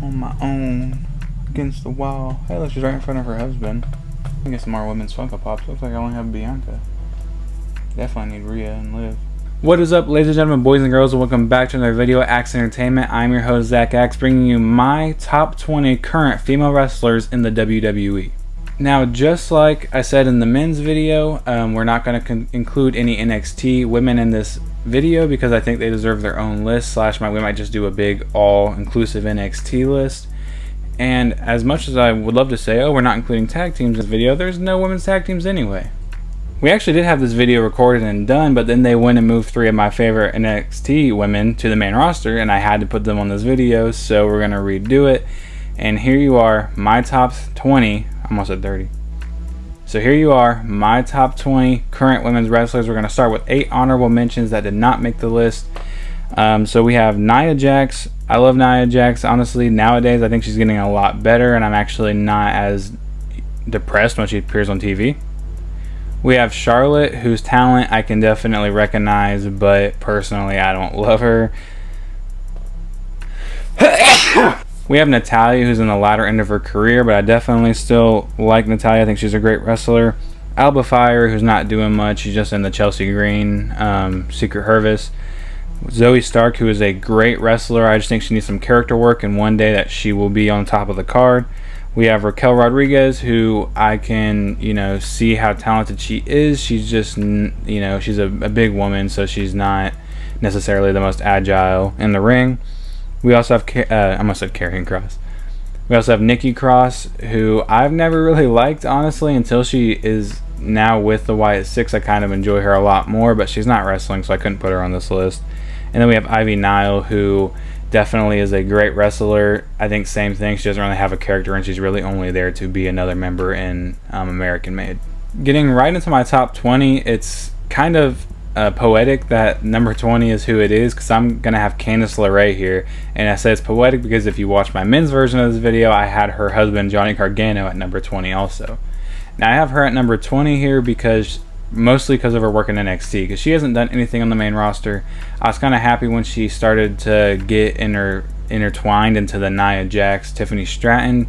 on my own against the wall. Hey, look, she's right in front of her husband. I get some more women's Funko Pops. Looks like I only have Bianca. Definitely need Rhea and Liv. What is up, ladies and gentlemen, boys and girls, and welcome back to another video at Axe Entertainment. I'm your host, Zack Axe, bringing you my top 20 current female wrestlers in the WWE. Now, just like I said in the men's video, we're not going to include any NXT women in this video because I think they deserve their own list, we might just do a big all-inclusive NXT list. And as much as I would love to say, oh, we're not including tag teams in this video, there's no women's tag teams anyway. We actually did have this video recorded and done, but then they went and moved 3 of my favorite NXT women to the main roster, and I had to put them on this video, so we're going to redo it. And here you are, my top 20, I almost said 30. So here you are, my top 20 current women's wrestlers. We're going to start with 8 honorable mentions that did not make the list. So we have Nia Jax. I love Nia Jax. Honestly, nowadays I think she's getting a lot better, and I'm actually not as depressed when she appears on TV. We have Charlotte, whose talent I can definitely recognize, but personally I don't love her. We have Natalya, who's in the latter end of her career, but I definitely still like Natalya. I think she's a great wrestler. Alba Fire, who's not doing much. She's just in the Chelsea Green Secret Service. Zoe Stark, who is a great wrestler. I just think she needs some character work, and one day that she will be on top of the card. We have Raquel Rodriguez, who I can, see how talented she is. She's just, she's a big woman, so she's not necessarily the most agile in the ring. We also have, I almost said Karrion Kross. We also have Nikki Cross, who I've never really liked, honestly, until she is now with the Wyatt Six. I kind of enjoy her a lot more, but she's not wrestling, so I couldn't put her on this list. And then we have Ivy Nile, who definitely is a great wrestler. I think same thing. She doesn't really have a character, and she's really only there to be another member in American Made. Getting right into my top 20, it's kind of poetic that number 20 is who it is, because I'm going to have Candice LeRae here. And I say it's poetic because if you watch my men's version of this video, I had her husband Johnny Gargano at number 20 also. Now I have her at number 20 here mostly because of her work in NXT, because she hasn't done anything on the main roster. I was kind of happy when she started to get intertwined into the Nia Jax, Tiffany Stratton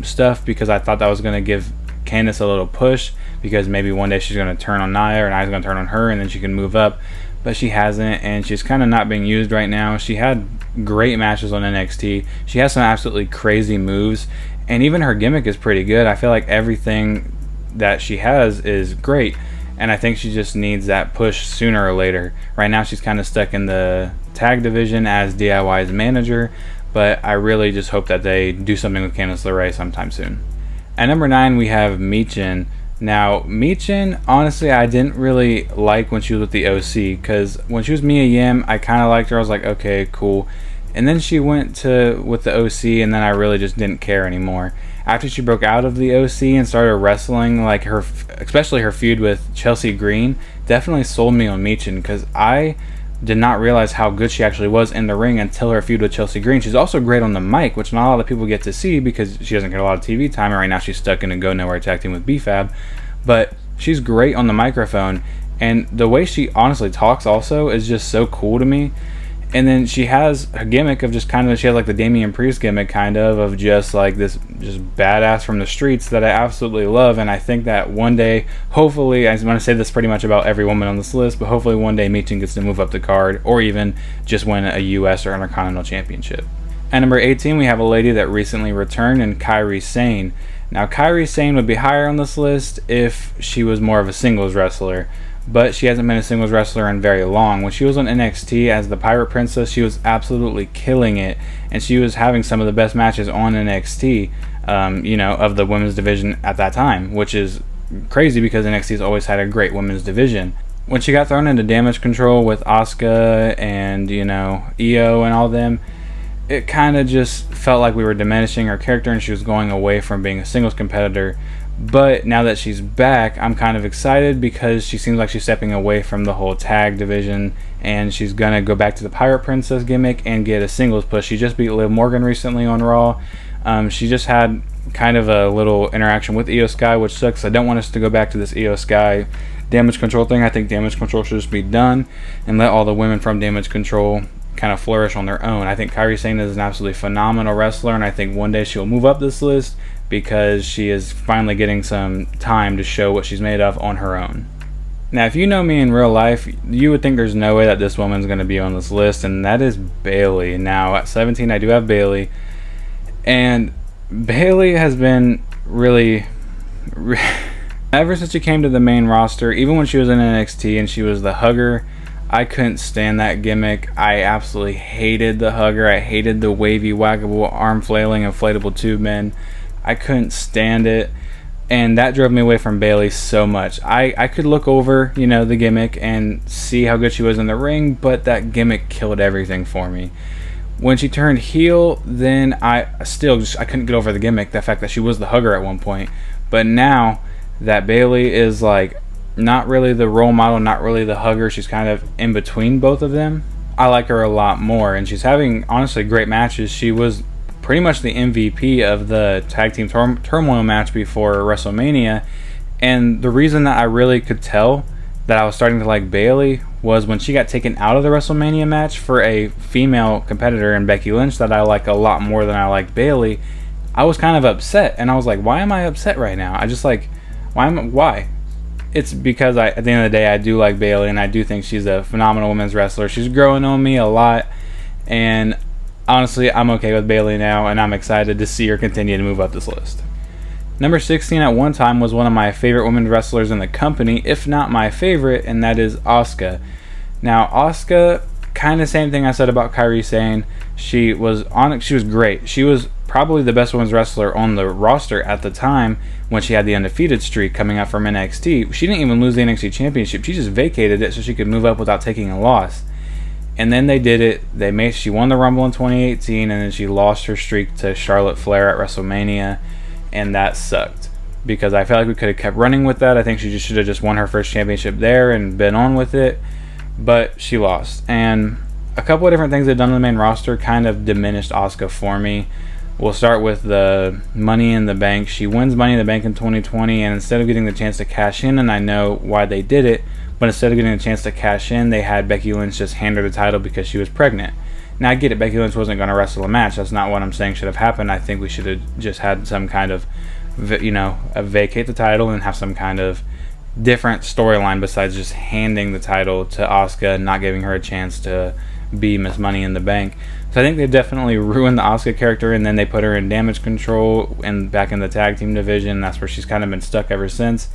stuff, because I thought that was going to give Candice a little push, because maybe one day she's going to turn on Nia, or Nia's going to turn on her, and then she can move up. But she hasn't, and she's kind of not being used right now. She had great matches on NXT. She has some absolutely crazy moves, and even her gimmick is pretty good. I feel like everything that she has is great, and I think she just needs that push sooner or later. Right now she's kind of stuck in the tag division as DIY's manager, but I really just hope that they do something with Candice LeRae sometime soon. At number 9 we have Michin. Now Michin, honestly, I didn't really like when she was with the OC, because when she was Mia Yim I kind of liked her. I was like, okay, cool. And then she went with the OC, and then I really just didn't care anymore. After she broke out of the OC and started wrestling, like especially her feud with Chelsea Green, definitely sold me on Michin, because I did not realize how good she actually was in the ring until her feud with Chelsea Green. She's also great on the mic, which not a lot of people get to see because she doesn't get a lot of TV time, and right now she's stuck in a Go Nowhere tag team with BFAB. But she's great on the microphone, and the way she honestly talks also is just so cool to me. And then she has a gimmick of she has like the Damian Priest gimmick of just like this just badass from the streets that I absolutely love. And I think that one day, hopefully, I'm going to say this pretty much about every woman on this list, but hopefully one day Michin gets to move up the card, or even just win a US or Intercontinental Championship. At number 18 we have a lady that recently returned, in Kairi Sane. Now Kairi Sane would be higher on this list if she was more of a singles wrestler, but she hasn't been a singles wrestler in very long. When she was on NXT as the Pirate Princess, she was absolutely killing it, and she was having some of the best matches on NXT, of the women's division at that time, which is crazy because NXT's always had a great women's division. When she got thrown into Damage Control with Asuka and, Io and all them, it kind of just felt like we were diminishing her character, and she was going away from being a singles competitor. But now that she's back, I'm kind of excited because she seems like she's stepping away from the whole tag division, and she's going to go back to the Pirate Princess gimmick and get a singles push. She just beat Liv Morgan recently on Raw. She just had kind of a little interaction with Io Sky, which sucks. I don't want us to go back to this Io Sky Damage Control thing. I think Damage Control should just be done and let all the women from Damage Control kind of flourish on their own. I think Kairi Sane is an absolutely phenomenal wrestler, and I think one day she'll move up this list because she is finally getting some time to show what she's made of on her own. Now, if you know me in real life, you would think there's no way that this woman's going to be on this list, and that is Bayley. Now, at 17, I do have Bayley, and Bayley has been really ever since she came to the main roster, even when she was in NXT and she was the hugger, I couldn't stand that gimmick. I absolutely hated the hugger. I hated the wavy, waggable, arm flailing, inflatable tube men. I couldn't stand it. And that drove me away from Bayley so much. I could look over, the gimmick and see how good she was in the ring, but that gimmick killed everything for me. When she turned heel, then I couldn't get over the gimmick, the fact that she was the hugger at one point. But now that Bayley is like not really the role model, not really the hugger, she's kind of in between both of them, I like her a lot more, and she's having honestly great matches. She was pretty much the MVP of the tag team turmoil match before WrestleMania, and the reason that I really could tell that I was starting to like Bayley was when she got taken out of the WrestleMania match for a female competitor in Becky Lynch that I like a lot more than I like Bayley. I was kind of upset, and I was like, why am I upset right now? I just like, why? It's because at the end of the day, I do like Bayley, and I do think she's a phenomenal women's wrestler. She's growing on me a lot, and honestly, I'm okay with Bayley now, and I'm excited to see her continue to move up this list. Number 16 at one time was one of my favorite women's wrestlers in the company, if not my favorite, and that is Asuka. Now, Asuka, kind of same thing I said about Kairi Sane. She was great. She was probably the best women's wrestler on the roster at the time when she had the undefeated streak coming up from NXT. She didn't even lose the NXT championship. She just vacated it so she could move up without taking a loss. And then they did it. She won the Rumble in 2018, and then she lost her streak to Charlotte Flair at WrestleMania, and that sucked because I felt like we could have kept running with that. I think she should have just won her first championship there and been on with it, but she lost. And a couple of different things they've done on the main roster kind of diminished Asuka for me. We'll start with the Money in the Bank. She wins Money in the Bank in 2020, and instead of getting the chance to cash in, and I know why they did it, but instead of getting a chance to cash in, they had Becky Lynch just hand her the title because she was pregnant. Now, I get it. Becky Lynch wasn't going to wrestle a match. That's not what I'm saying should have happened. I think we should have just had some kind of, vacate the title and have some kind of different storyline besides just handing the title to Asuka and not giving her a chance to be Miss Money in the Bank. So I think they definitely ruined the Asuka character, and then they put her in Damage Control and back in the tag team division. That's where she's kind of been stuck ever since.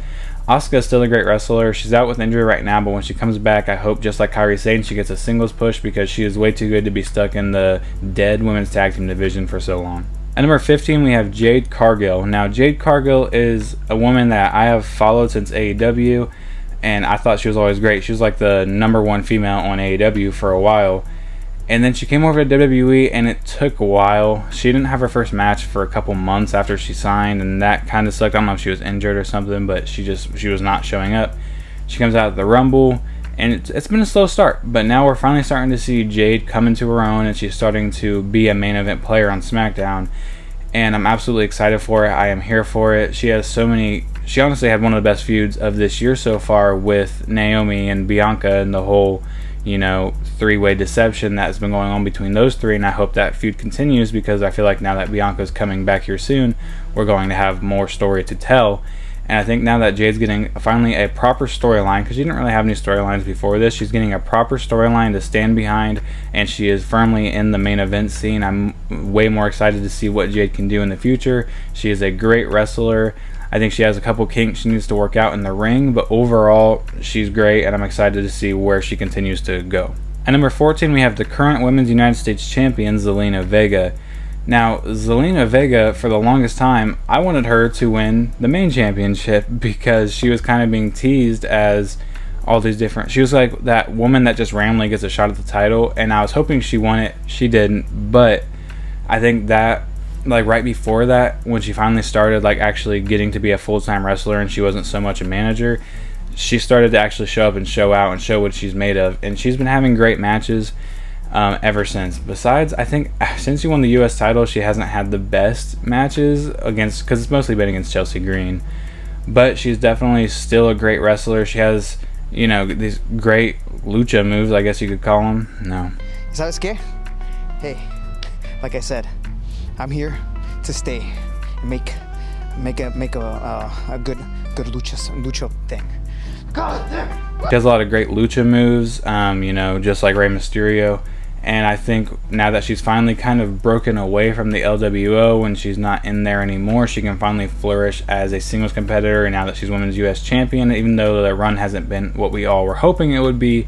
Asuka is still a great wrestler. She's out with injury right now, but when she comes back, I hope, just like Kairi Sane, she gets a singles push because she is way too good to be stuck in the dead women's tag team division for so long. At number 15, we have Jade Cargill. Now, Jade Cargill is a woman that I have followed since AEW, and I thought she was always great. She was like the number one female on AEW for a while. And then she came over to WWE, and it took a while. She didn't have her first match for a couple months after she signed, and that kind of sucked. I don't know if she was injured or something, but she was not showing up. She comes out of the Rumble, and it's been a slow start. But now we're finally starting to see Jade come into her own, and she's starting to be a main event player on SmackDown. And I'm absolutely excited for it. I am here for it. She honestly had one of the best feuds of this year so far with Naomi and Bianca and the whole three-way deception that's been going on between those three, and I hope that feud continues because I feel like now that Bianca's coming back here soon, we're going to have more story to tell. And I think now that Jade's getting finally a proper storyline, because she didn't really have any storylines before this, she's getting a proper storyline to stand behind, and she is firmly in the main event scene. I'm way more excited to see what Jade can do in the future. She is a great wrestler. I think she has a couple kinks she needs to work out in the ring, but overall, she's great, and I'm excited to see where she continues to go. At number 14, we have the current Women's United States Champion, Zelina Vega. Now, Zelina Vega, for the longest time, I wanted her to win the main championship because she was kind of being teased as all these different... She was like that woman that just randomly gets a shot at the title, and I was hoping she won it. She didn't, but I think that right before that, when she finally started actually getting to be a full-time wrestler and she wasn't so much a manager, she started to actually show up and show out and show what she's made of, and she's been having great matches ever since. Besides, I think since she won the US title, she hasn't had the best matches because it's mostly been against Chelsea Green, but she's definitely still a great wrestler. She has these great lucha moves, I guess you could call them. No, ¿Sabes qué? Hey, like I said, I'm here to stay and make a good lucha thing. God damn. She has a lot of great lucha moves, you know, just like Rey Mysterio. And I think now that she's finally kind of broken away from the LWO and she's not in there anymore, she can finally flourish as a singles competitor. And now that she's Women's US Champion, even though the run hasn't been what we all were hoping it would be,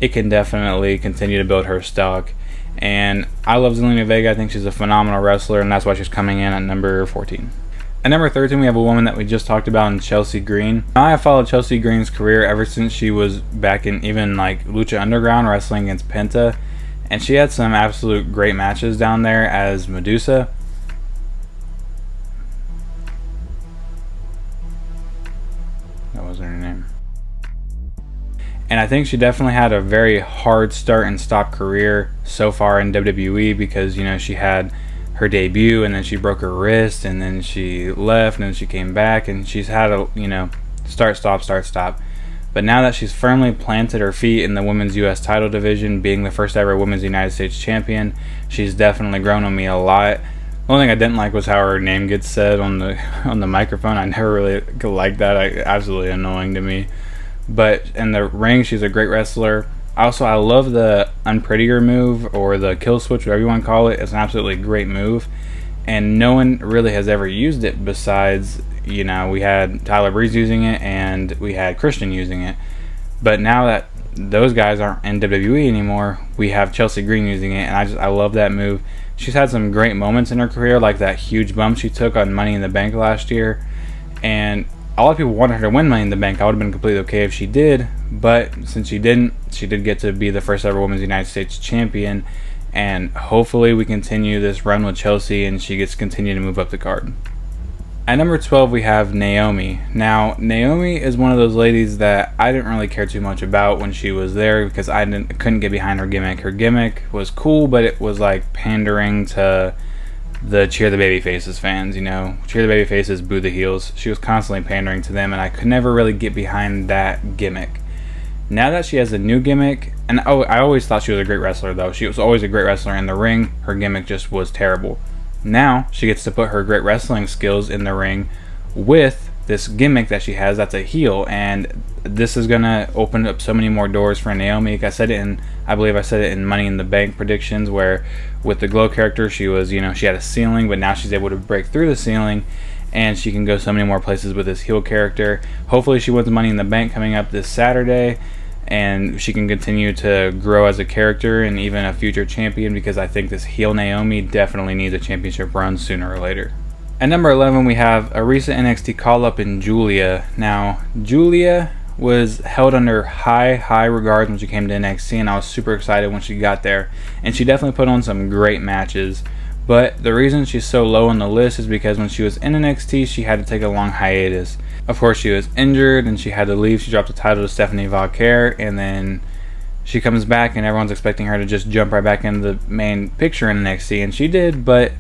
it can definitely continue to build her stock. And I love Zelina Vega. I think she's a phenomenal wrestler, and that's why she's coming in at number 14. At number 13, we have a woman that we just talked about in Chelsea Green. I have followed Chelsea Green's career ever since she was back in even like Lucha Underground wrestling against Penta. And she had some absolute great matches down there as Medusa. That wasn't her name. And I think she definitely had a very hard start and stop career so far in WWE because, you know, she had her debut and then she broke her wrist and then she left and then she came back and she's had a, you know, start, stop. But now that she's firmly planted her feet in the Women's US title division, being the first ever Women's United States Champion, she's definitely grown on me a lot. The only thing I didn't like was how her name gets said on the microphone. I never really liked that. Absolutely annoying to me. But in the ring, she's a great wrestler. Also, I love the Unprettier move, or the kill switch, whatever you want to call it. It's an absolutely great move. And no one really has ever used it besides, you know, we had Tyler Breeze using it and we had Christian using it. But now that those guys aren't in WWE anymore, we have Chelsea Green using it. And I love that move. She's had some great moments in her career, like that huge bump she took on Money in the Bank last year. And a lot of people wanted her to win Money in the Bank. I would have been completely okay if she did, but since she didn't, she did get to be the first ever Women's United States Champion, and hopefully we continue this run with Chelsea and she gets to continue to move up the card. At number 12, we have Naomi. Now, Naomi is one of those ladies that I didn't really care too much about when she was there because I couldn't get behind her gimmick. Her gimmick was cool, but it was like pandering to the Cheer the Babyfaces fans, you know. Cheer the Babyfaces, boo the heels. She was constantly pandering to them, and I could never really get behind that gimmick. Now that she has a new gimmick, and I always thought she was a great wrestler, though. She was always a great wrestler in the ring. Her gimmick just was terrible. Now she gets to put her great wrestling skills in the ring with this gimmick that she has that's a heel, and this is gonna open up so many more doors for Naomi. I believe I said it in Money in the Bank predictions, where with the Glow character she was, you know, she had a ceiling, but now she's able to break through the ceiling and she can go so many more places with this heel character. Hopefully she wins Money in the Bank coming up this Saturday, and she can continue to grow as a character and even a future champion, because I think this heel Naomi definitely needs a championship run sooner or later. At number 11, we have a recent NXT call-up in Julia. Now, Julia was held under high regards when she came to NXT, and I was super excited when she got there. And she definitely put on some great matches. But the reason she's so low on the list is because when she was in NXT, she had to take a long hiatus. Of course, she was injured and she had to leave. She dropped the title to Stephanie Valquer, and then she comes back and everyone's expecting her to just jump right back into the main picture in NXT, and she did, but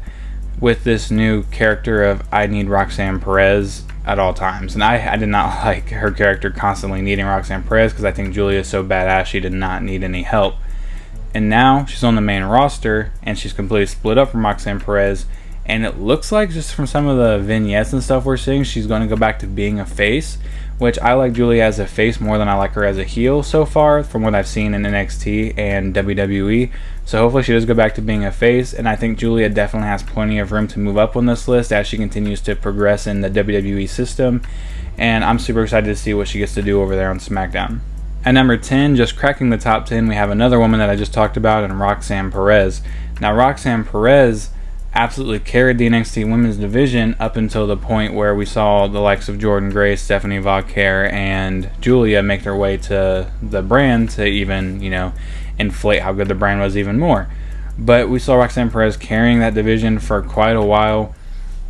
with this new character of I need Roxanne Perez at all times. And I did not like her character constantly needing Roxanne Perez, because I think Julia is so badass she did not need any help. And now she's on the main roster and she's completely split up from Roxanne Perez, and it looks like, just from some of the vignettes and stuff we're seeing, she's going to go back to being a face, which I like Julia as a face more than I like her as a heel so far from what I've seen in NXT and WWE. So hopefully she does go back to being a face, and I think Julia definitely has plenty of room to move up on this list as she continues to progress in the WWE system, and I'm super excited to see what she gets to do over there on SmackDown. At number 10, just cracking the top 10, we have another woman that I just talked about, and Roxanne Perez. Now, Roxanne Perez absolutely carried the NXT women's division up until the point where we saw the likes of Jordynne Grace, Stephanie Valquer, and Julia make their way to the brand to even, you know, inflate how good the brand was even more. But we saw Roxanne Perez carrying that division for quite a while.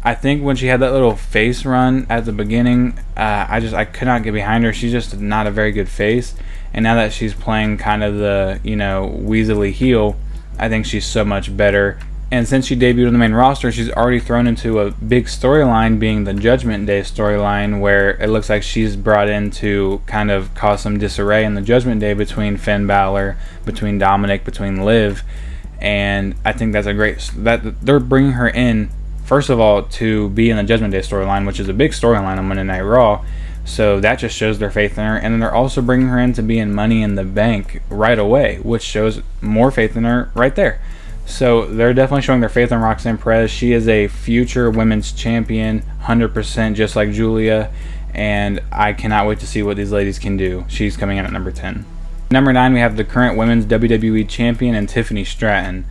I think when she had that little face run at the beginning, I could not get behind her. She's just not a very good face. And now that she's playing kind of the, you know, weaselly heel, I think she's so much better. And since she debuted on the main roster, she's already thrown into a big storyline, being the Judgment Day storyline, where it looks like she's brought in to kind of cause some disarray in the Judgment Day between Finn Balor, between Dominic, between Liv. And I think that's a great, that they're bringing her in, first of all, to be in the Judgment Day storyline, which is a big storyline on Monday Night Raw. So that just shows their faith in her. And then they're also bringing her in to be in Money in the Bank right away, which shows more faith in her right there. So they're definitely showing their faith in Roxanne Perez. She is a future women's champion, 100%, just like Julia. And I cannot wait to see what these ladies can do. She's coming in at number 10. Number 9, we have the current women's WWE champion and Tiffany Stratton.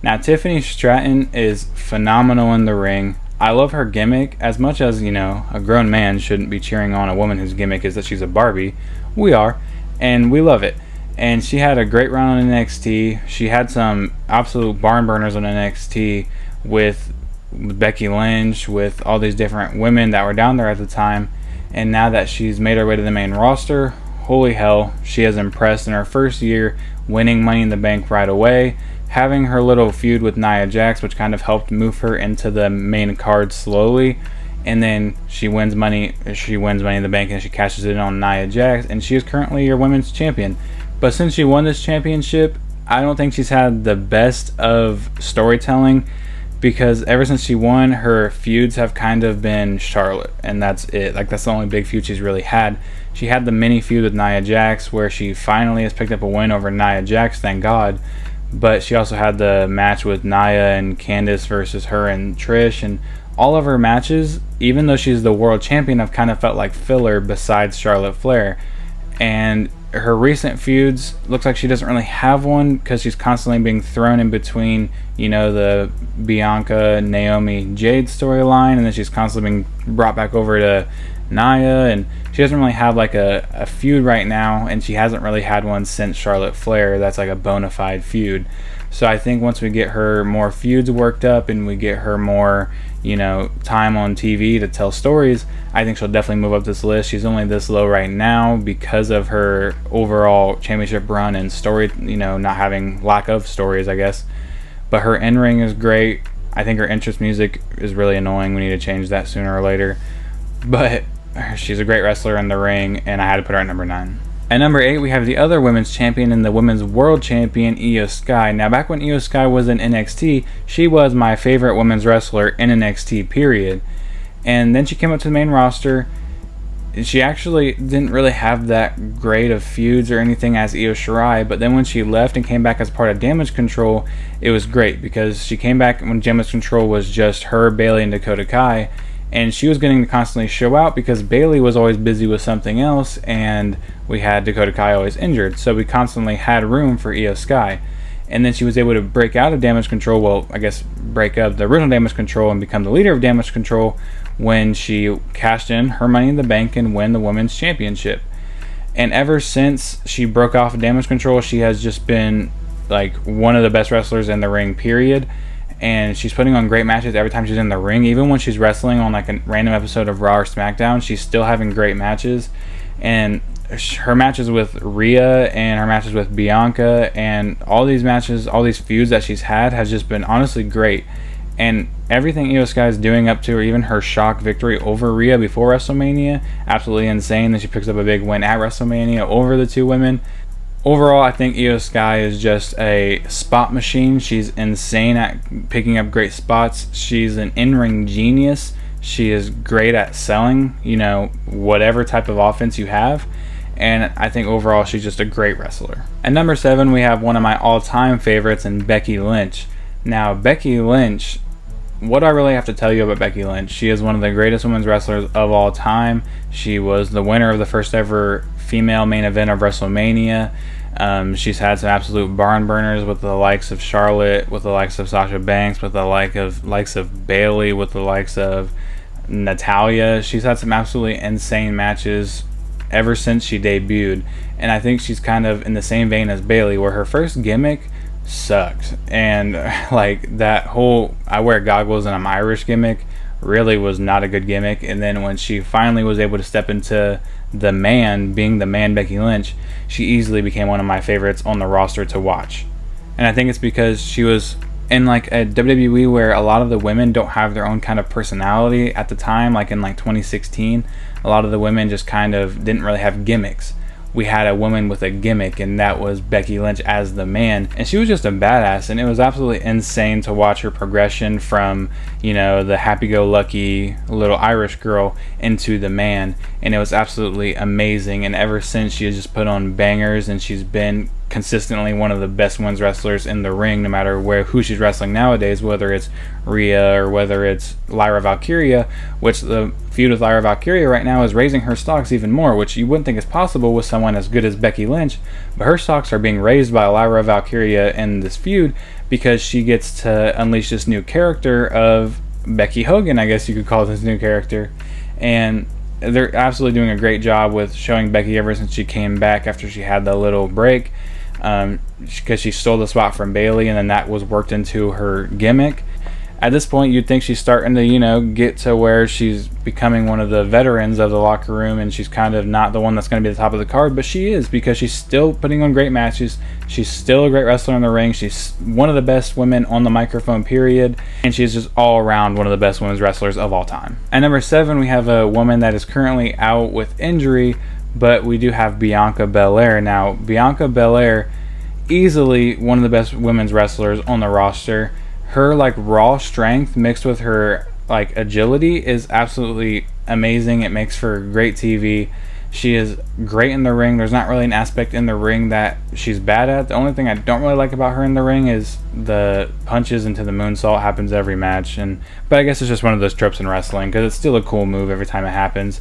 Now, Tiffany Stratton is phenomenal in the ring. I love her gimmick as much as, you know, a grown man shouldn't be cheering on a woman whose gimmick is that she's a Barbie. We are, and we love it. And she had a great run on NXT. She had some absolute barn burners on NXT with Becky Lynch, with all these different women that were down there at the time. And now that she's made her way to the main roster, holy hell, she has impressed in her first year, winning Money in the Bank right away, having her little feud with Nia Jax, which kind of helped move her into the main card slowly. And then she wins Money in the Bank, and she cashes it in on Nia Jax, and she is currently your women's champion. But since she won this championship, I don't think she's had the best of storytelling, because ever since she won, her feuds have kind of been Charlotte, and that's it. Like, that's the only big feud she's really had. She had the mini feud with Nia Jax, where she finally has picked up a win over Nia Jax, thank God. But she also had the match with Nia and Candice versus her and Trish, and all of her matches, even though she's the world champion, have kind of felt like filler besides Charlotte Flair. And her recent feuds, looks like she doesn't really have one, because she's constantly being thrown in between, you know, the Bianca, Naomi, Jade storyline, and then she's constantly being brought back over to Nia, and she doesn't really have like a feud right now, and she hasn't really had one since Charlotte Flair that's like a bona fide feud. So I think once we get her more feuds worked up and we get her more, you know, time on TV to tell stories, I think she'll definitely move up this list. She's only this low right now because of her overall championship run and story, you know, not having lack of stories, I guess. But her in-ring is great. I think her entrance music is really annoying. We need to change that sooner or later. But she's a great wrestler in the ring, and I had to put her at number 9. At number 8, we have the other women's champion and the women's world champion, Io Sky. Now, back when Io Sky was in NXT, she was my favorite women's wrestler in NXT, period. And then she came up to the main roster. She actually didn't really have that great of feuds or anything as Io Shirai, but then when she left and came back as part of Damage Control, it was great, because she came back when Damage Control was just her, Bayley, and Dakota Kai. And she was getting to constantly show out because Bayley was always busy with something else, and we had Dakota Kai always injured. So we constantly had room for Io Sky. And then she was able to break out of Damage Control, well, I guess break up the original Damage Control and become the leader of Damage Control when she cashed in her Money in the Bank and win the Women's Championship. And ever since she broke off of Damage Control, she has just been like one of the best wrestlers in the ring, period. And she's putting on great matches every time she's in the ring. Even when she's wrestling on like a random episode of Raw or SmackDown, she's still having great matches. And her matches with Rhea and her matches with Bianca and all these matches, all these feuds that she's had has just been honestly great. And everything Io Sky is doing up to, or even her shock victory over Rhea before WrestleMania, absolutely insane. Then she picks up a big win at WrestleMania over the two women. Overall, I think Io Sky is just a spot machine. She's insane at picking up great spots. She's an in-ring genius. She is great at selling, you know, whatever type of offense you have. And I think overall she's just a great wrestler. At number 7, we have one of my all-time favorites in Becky Lynch. Now, Becky Lynch, what do I really have to tell you about Becky Lynch? She is one of the greatest women's wrestlers of all time. She was the winner of the first ever female main event of WrestleMania. She's had some absolute barn burners with the likes of Charlotte, with the likes of Sasha Banks, with the likes of Bayley, with the likes of Natalya. She's had some absolutely insane matches ever since she debuted, and I think she's kind of in the same vein as Bayley, where her first gimmick sucked, and like that whole I wear goggles and I'm Irish gimmick really was not a good gimmick. And then when she finally was able to step into the man, being the man Becky Lynch, she easily became one of my favorites on the roster to watch. And I think it's because she was in like a WWE where a lot of the women don't have their own kind of personality at the time, like in like 2016, a lot of the women just kind of didn't really have gimmicks. We had a woman with a gimmick, and that was Becky Lynch as the man, and she was just a badass, and it was absolutely insane to watch her progression from, you know, the happy-go-lucky little Irish girl into the man, and it was absolutely amazing. And ever since, she has just put on bangers, and she's been consistently one of the best women's wrestlers in the ring, no matter who she's wrestling nowadays, whether it's Rhea or whether it's Lyra Valkyria, which the feud with Lyra Valkyria right now is raising her stocks even more, which you wouldn't think is possible with someone as good as Becky Lynch, but her stocks are being raised by Lyra Valkyria in this feud because she gets to unleash this new character of Becky Hogan, I guess you could call this new character. And they're absolutely doing a great job with showing Becky ever since she came back after she had the little break, because she stole the spot from Bayley, and then that was worked into her gimmick. At this point, you'd think she's starting to, you know, get to where she's becoming one of the veterans of the locker room, and she's kind of not the one that's going to be at the top of the card, but she is, because she's still putting on great matches. She's still a great wrestler in the ring. She's one of the best women on the microphone, period, and she's just all around one of the best women's wrestlers of all time. At number 7, we have a woman that is currently out with injury, but we do have Bianca Belair. Now, Bianca Belair, easily one of the best women's wrestlers on the roster. Her like raw strength mixed with her like agility is absolutely amazing. It makes for great TV. She is great in the ring. There's not really an aspect in the ring that she's bad at. The only thing I don't really like about her in the ring is the punches into the moonsault. Happens every match, but I guess it's just one of those tropes in wrestling because it's still a cool move every time it happens.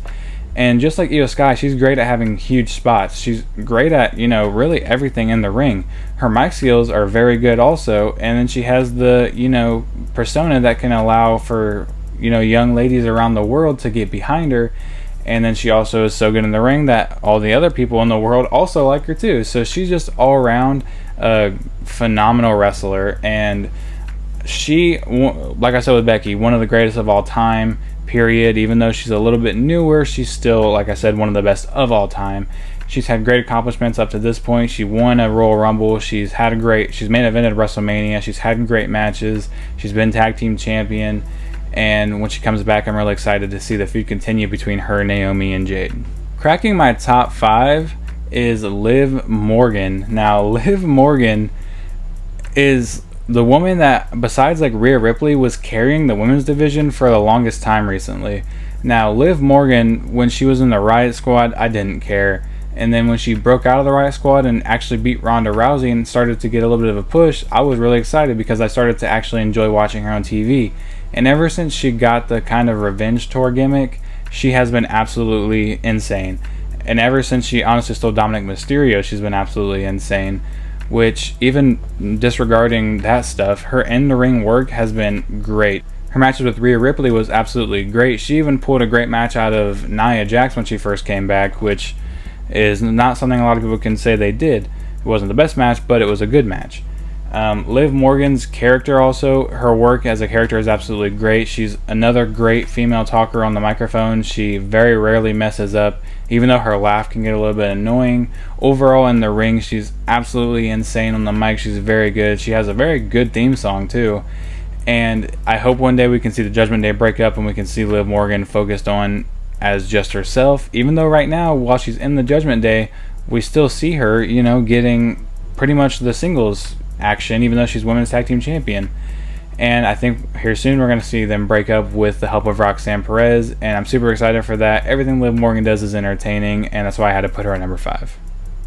And just like Io Sky, she's great at having huge spots. She's great at, you know, really everything in the ring. Her mic skills are very good also. And then she has the, you know, persona that can allow for, you know, young ladies around the world to get behind her. And then she also is so good in the ring that all the other people in the world also like her too. So she's just all around a phenomenal wrestler. And she, like I said with Becky, one of the greatest of all time, period. Even though she's a little bit newer, she's still, like I said, one of the best of all time. She's had great accomplishments up to this point. She won a Royal Rumble. She's main evented WrestleMania. She's had great matches. She's been tag team champion. And when she comes back, I'm really excited to see the feud continue between her, Naomi, and Jade. Cracking my top 5 is Liv Morgan. Now, Liv Morgan is the woman that, besides like Rhea Ripley, was carrying the women's division for the longest time recently. Now, Liv Morgan, when she was in the Riot Squad, I didn't care. And then when she broke out of the Riot Squad and actually beat Ronda Rousey and started to get a little bit of a push, I was really excited because I started to actually enjoy watching her on TV. And ever since she got the kind of revenge tour gimmick, she has been absolutely insane. And ever since she honestly stole Dominic Mysterio, she's been absolutely insane. Which, even disregarding that stuff, her in-the-ring work has been great. Her matches with Rhea Ripley was absolutely great. She even pulled a great match out of Nia Jax when she first came back, which is not something a lot of people can say they did. It wasn't the best match, but it was a good match. Liv Morgan's character also, her work as a character is absolutely great. She's another great female talker on the microphone. She very rarely messes up, even though her laugh can get a little bit annoying. Overall in the ring, she's absolutely insane on the mic. She's very good. She has a very good theme song too. And I hope one day we can see the Judgment Day break up and we can see Liv Morgan focused on as just herself. Even though right now, while she's in the Judgment Day, we still see her, you know, getting pretty much the singles action, even though she's women's tag team champion. And I think here soon we're going to see them break up with the help of Roxanne Perez, and I'm super excited for that. Everything Liv Morgan does is entertaining, and that's why I had to put her at number 5.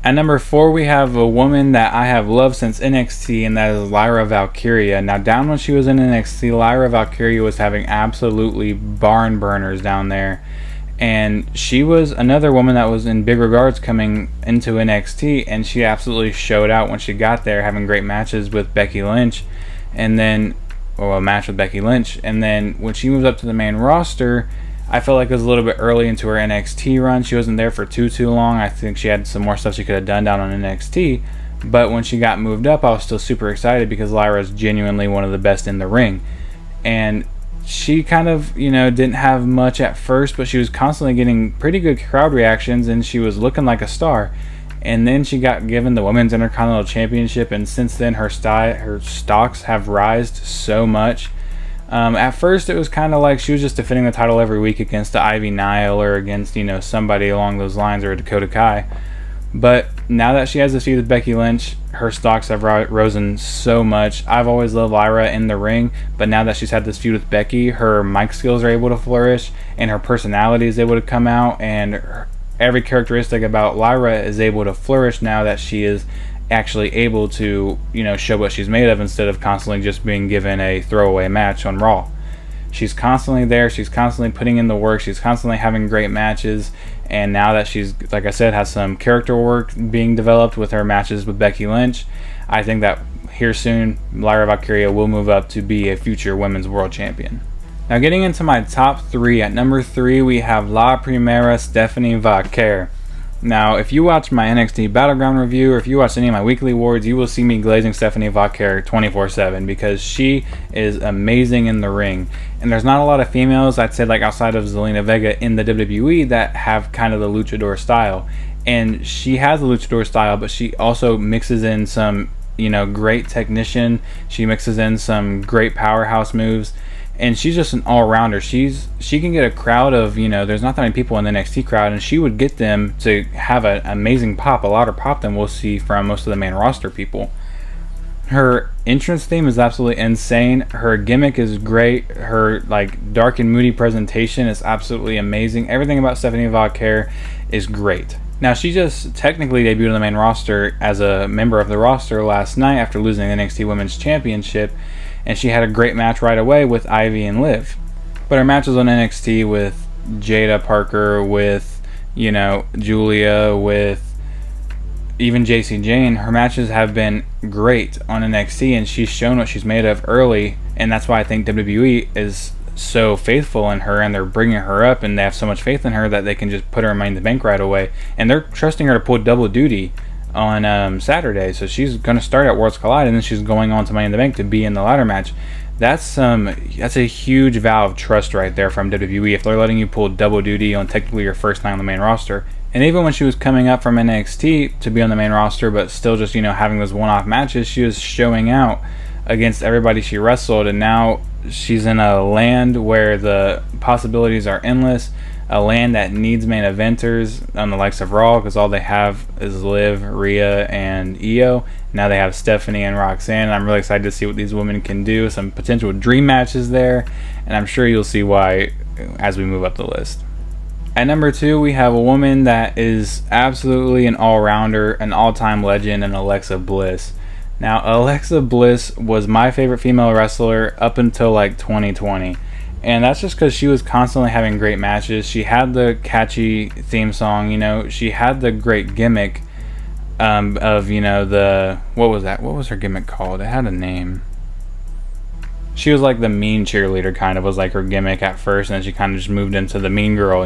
At number 4, we have a woman that I have loved since NXT, and that is Lyra Valkyria. Now, down when she was in NXT, Lyra Valkyria was having absolutely barn burners down there. And she was another woman that was in big regards coming into NXT, and she absolutely showed out when she got there, having great matches with Becky Lynch, and then, or a match with Becky Lynch. And then when she moved up to the main roster, I felt like it was a little bit early into her NXT run. She wasn't there for too long. I think she had some more stuff she could have done down on NXT. But when she got moved up, I was still super excited because Lyra is genuinely one of the best in the ring. And she kind of, you know, didn't have much at first, but she was constantly getting pretty good crowd reactions, and she was looking like a star. and then she got given the Women's Intercontinental Championship, and since then her stocks have rised so much. At first, it was kind of like she was just defending the title every week against the Ivy Nile or against, somebody along those lines, or a Dakota Kai. But now that she has this feud with Becky Lynch, her stocks have risen so much. I've always loved Lyra in the ring, but now that she's had this feud with Becky, her mic skills are able to flourish, and her personality is able to come out, and every characteristic about Lyra is able to flourish now that she is actually able to, show what she's made of, instead of constantly just being given a throwaway match on Raw. She's constantly there, she's constantly putting in the work, she's constantly having great matches, and now that she's, like I said, has some character work being developed with her matches with Becky Lynch, I think that here soon, Lyra Valkyria will move up to be a future Women's World Champion. Now getting into my top 3, at number 3 we have La Primera Stephanie Vaquer. Now, if you watch my NXT Battleground review, or if you watch any of my weekly awards, you will see me glazing Stephanie Vaquer 24/7, because she is amazing in the ring. And there's not a lot of females, I'd say, like outside of Zelina Vega in the WWE, that have kind of the luchador style. And she has the luchador style, but she also mixes in some, great technician. She mixes in some great powerhouse moves. And she's just an all-rounder. She can get a crowd of, there's not that many people in the NXT crowd, and she would get them to have an amazing pop, a louder pop than we'll see from most of the main roster people. Her entrance theme is absolutely insane. Her gimmick is great. Her dark and moody presentation is absolutely amazing. Everything about Stephanie Vaquer is great. Now, she just technically debuted on the main roster as a member of the roster last night after losing the NXT Women's Championship, and she had a great match right away with Ivy and Liv. But her matches on NXT with Jada Parker, with, Julia, with even JC Jane, her matches have been great on NXT, and she's shown what she's made of early, and that's why I think WWE is so faithful in her, and they're bringing her up, and they have so much faith in her that they can just put her in Money in the Bank right away, and they're trusting her to pull double duty on Saturday. So she's going to start at Worlds Collide, and then she's going on to Money in the Bank to be in the ladder match. That's a huge vow of trust right there from WWE, if they're letting you pull double duty on technically your first night on the main roster. And even when she was coming up from NXT to be on the main roster, but still just having those one-off matches, she was showing out against everybody she wrestled, and now she's in a land where the possibilities are endless, a land that needs main eventers on the likes of Raw, because all they have is Liv, Rhea, and Io. Now they have Stephanie and Roxanne, and I'm really excited to see what these women can do. Some potential dream matches there, and I'm sure you'll see why as we move up the list. At number 2, we have a woman that is absolutely an all-rounder, an all-time legend, and Alexa Bliss. Now, Alexa Bliss was my favorite female wrestler up until 2020. And that's just because she was constantly having great matches. She had the catchy theme song, she had the great gimmick of, what was that? What was her gimmick called? It had a name. She was like the mean cheerleader, kind of, was like her gimmick at first, and then she kind of just moved into the mean girl,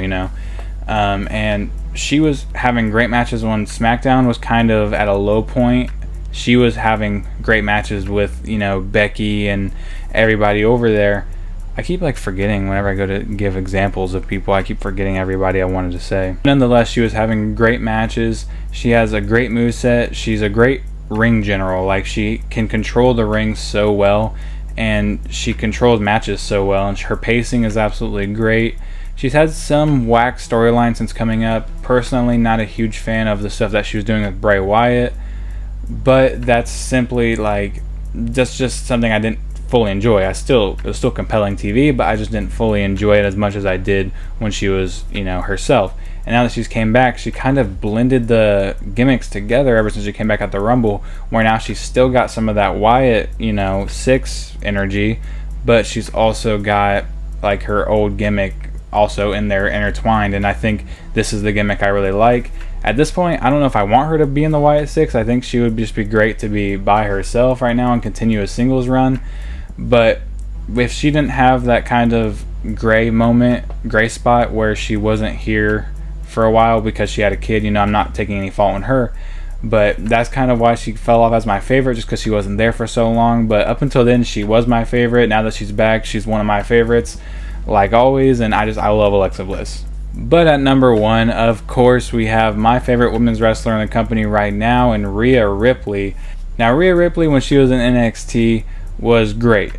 and she was having great matches when SmackDown was kind of at a low point. She was having great matches with, Becky and everybody over there. I keep forgetting whenever I go to give examples of people. I keep forgetting everybody I wanted to say. Nonetheless, she was having great matches. She has a great moveset. She's a great ring general. She can control the ring so well, and she controls matches so well, and her pacing is absolutely great. She's had some whack storyline since coming up. Personally, not a huge fan of the stuff that she was doing with Bray Wyatt, but that's simply that's just something I didn't fully enjoy. It was still compelling TV, but I just didn't fully enjoy it as much as I did when she was, herself. And now that she's came back, she kind of blended the gimmicks together ever since she came back at the Rumble, where now she's still got some of that Wyatt, 6 energy, but she's also got her old gimmick also in there intertwined, and I think this is the gimmick I really like. At this point, I don't know if I want her to be in the Wyatt 6. I think she would just be great to be by herself right now and continue a singles run. But if she didn't have that kind of gray spot where she wasn't here for a while because she had a kid, I'm not taking any fault on her, but that's kind of why she fell off as my favorite, just because she wasn't there for so long. But up until then, she was my favorite. Now that she's back, she's one of my favorites, like always, and I love Alexa Bliss. But at number 1, of course, we have my favorite women's wrestler in the company right now, and Rhea Ripley. Now, Rhea Ripley, when she was in NXT, was great.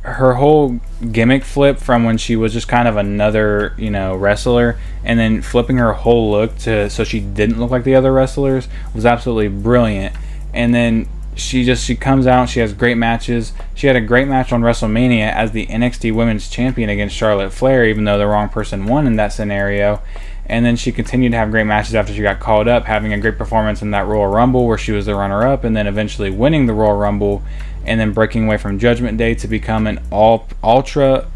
Her whole gimmick flip from when she was just kind of another, wrestler, and then flipping her whole look so she didn't look like the other wrestlers was absolutely brilliant. And then she comes out, she has great matches. She had a great match on WrestleMania as the NXT Women's Champion against Charlotte Flair, even though the wrong person won in that scenario. And then she continued to have great matches after she got called up, having a great performance in that Royal Rumble where she was the runner-up, and then eventually winning the Royal Rumble, and then breaking away from Judgment Day to become an ultra,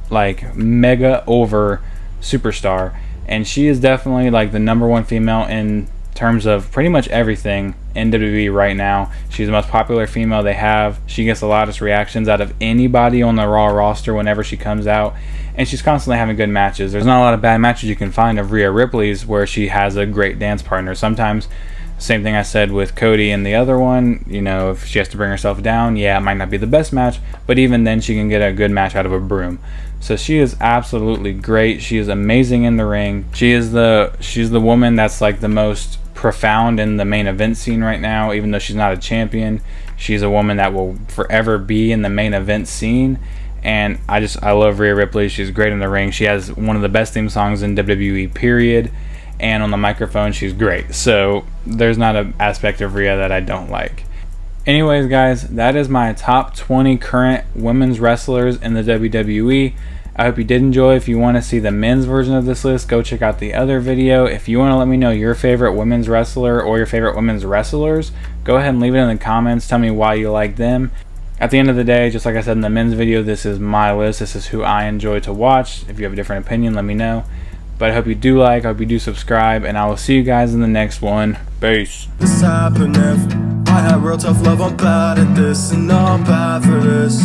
mega over superstar. And she is definitely the number 1 female in terms of pretty much everything in WWE right now. She's the most popular female they have. She gets the loudest reactions out of anybody on the Raw roster whenever she comes out, and she's constantly having good matches. There's not a lot of bad matches you can find of Rhea Ripley's where she has a great dance partner. Sometimes, same thing I said with Cody and the other one, if she has to bring herself down, yeah, it might not be the best match, but even then she can get a good match out of a broom. So she is absolutely great. She is amazing in the ring. She's the woman that's the most profound in the main event scene right now. Even though she's not a champion, she's a woman that will forever be in the main event scene. And I love Rhea Ripley. She's great in the ring. She has one of the best theme songs in WWE, period. And on the microphone, she's great. So there's not an aspect of Rhea that I don't like. Anyways, guys, that is my top 20 current women's wrestlers in the WWE. I hope you did enjoy. If you want to see the men's version of this list, go check out the other video. If you want to let me know your favorite women's wrestler or your favorite women's wrestlers, go ahead and leave it in the comments. Tell me why you like them. At the end of the day, just like I said in the men's video, this is my list. This is who I enjoy to watch. If you have a different opinion, let me know. But I hope you do I hope you do subscribe, and I will see you guys in the next one. Peace. This happened if I had real tough love, I'm bad at this, and I'm bad for this.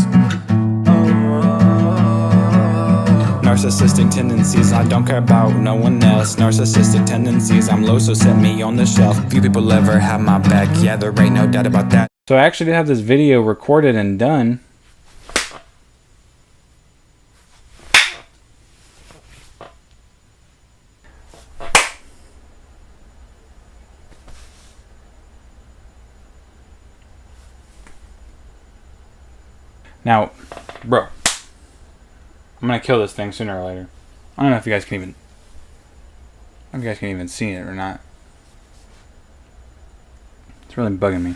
Narcissistic tendencies, I don't care about no one else. Narcissistic tendencies, I'm low, so set me on the shelf. Few people ever have my back, yeah, there ain't no doubt about that. So I actually did have this video recorded and done. Now, bro, I'm gonna kill this thing sooner or later. I don't know if you guys can even see it or not. It's really bugging me.